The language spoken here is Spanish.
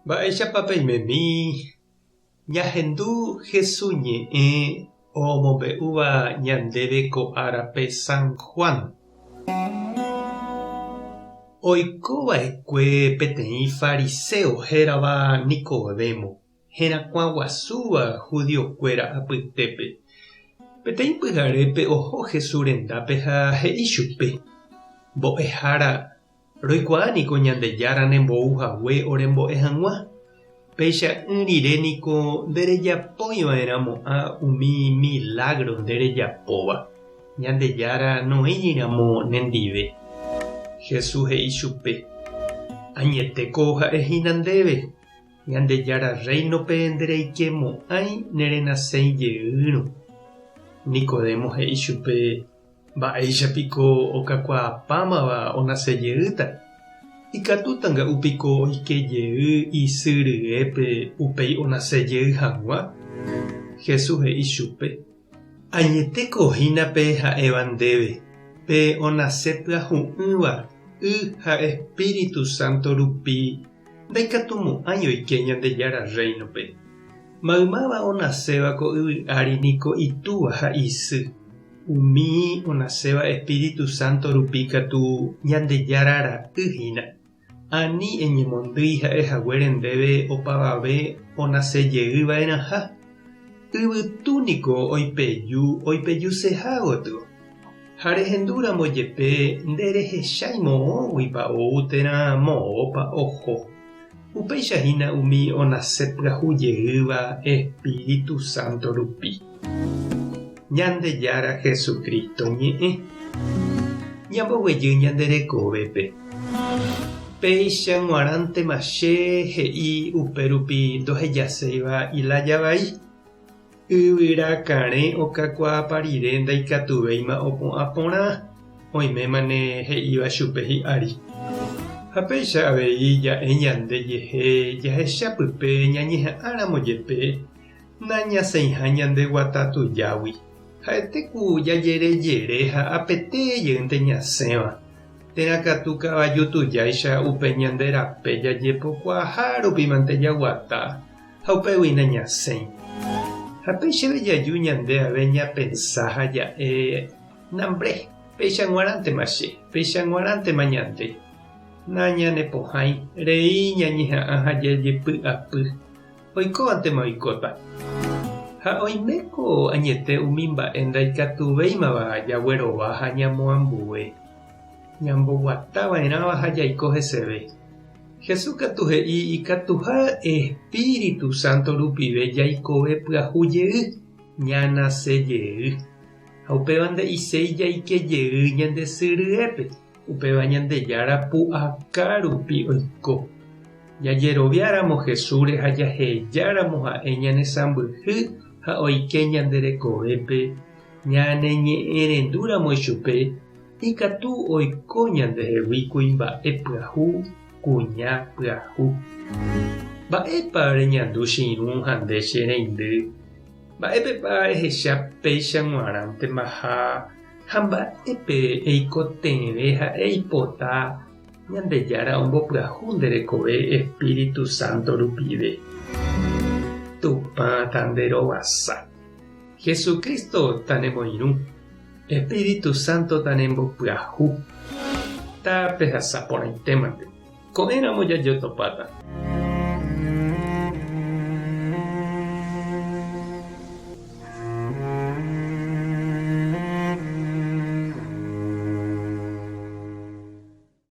Mba'éichapa peimemi ñahendu Jesús ñe'ẽ omombe'úva ñandéve ko árape San Juan. Oikova'ekue peteĩ fariseo hérava Nicodemo, herakuã guasúva judiokuéra apytépe. Peteĩ pyharépe oho Jesús rendápe ha he'i chupe: mbo'ehára, roikuaániko Ñandejára nembouhague orembo'e hag̃ua. Péicha ỹriréniko nderejapóiva'erãmo'ã umi milagro nderejapóva. Ñandejára noĩñiramo nendive. Jesús he'i chupe: añetéko ha'ehína ndéve. Ñandejára reinope ndereikemo'ãi nerenasẽ jeýrõ. Nicodemo he'i chupe: mba'éichapiko okakuaapámava onasejeýta. Ikatútanga'upiko oikejey isy ryépe upéi onasejey hag̃ua. Jesús he'i chupe: añetekohínape ha'éva ndéve, pe onase pyahu'ỹva y ha Espíritu Santo rupi ndaikatumo'ãi oike Ñandejára reinope. Maymáva onaséva ko yvy'ári niko itúva ha isy. Umi onaséva Espíritu Santo rupi katu Ñandejárara yhína. Ani eñemondýi ha'ehaguére ndéve opavave onasejeýva'erãha. Yvytúniko oipejuseha gotyo. Ha rehendúramo jepe nderehechái moõguipa ou térã moõpa oho. Upéichahína umi onase pyahujeýva Espíritu Santo rupi. Ñandejára Jesucristo ñe'ẽ. Ñamboguejy ñanderekovépe. Péicha g̃uarãntema che he'i upérupi ndohejaséiva Ilaya vai. Yvyra karẽ okakuaápa rire ndaikatuvéima opu'ã porã. Oimémane he'íva chupe hi'ári. Ha péicha avei ja'e ñande jehe jahechapype ñañeha'ãramo jepe nañasẽiha ñande guata tujágui. Ha'etéku jajerejere ha apetéjeýnte ñasẽva. Terakatu kavaju tujáicha upe ñande rape jajepokuaaha rupimante jaguata ha upéguina ñasẽi. Ha péichave jaju ñande ave ñapensá ha ja'e nambre péicha g̃uarãntema che, péicha g̃uarãntema ñande. Nañanepohãi rei ñañeha'ã ha jajepy'apy. Oikóvantema oikóta. Ha oiméko añete umi mba'e ndaikatuvéimava jaguerova ha ñamoambue. Ñamboguatava'erãva ha jaiko heseve. Jesús katu he'i ikatuha Espíritu Santo rupive jaikove pyahujey, ñanasejey. Ha upéva nde'isei jaikejey ñande syryépe. Upéva Ñandejára pu'aka rupi oiko. Jajeroviáramo Jesús ha jahejáramo ha'e ñanesãmbyhy ha oike ñanderekovépe ñaneñe'ẽrendúramo chupe ikatu oiko ñandehegui kuimba'e pyahu kuña pyahu. Mba'épa reñandu chiru ha nde che reindy. Mba'épepa ehecha péicha g̃uarãntema ha mba'épe eikotevẽ ha eipota Ñandejára ombopyahu nderekove Espíritu Santo rupive. Tupã tanderovasa. Jesucristo tanemoirũ. Espíritu Santo tanembopyahu. Tápe hasaporãitémante. Ko'ẽramo jajotopáta.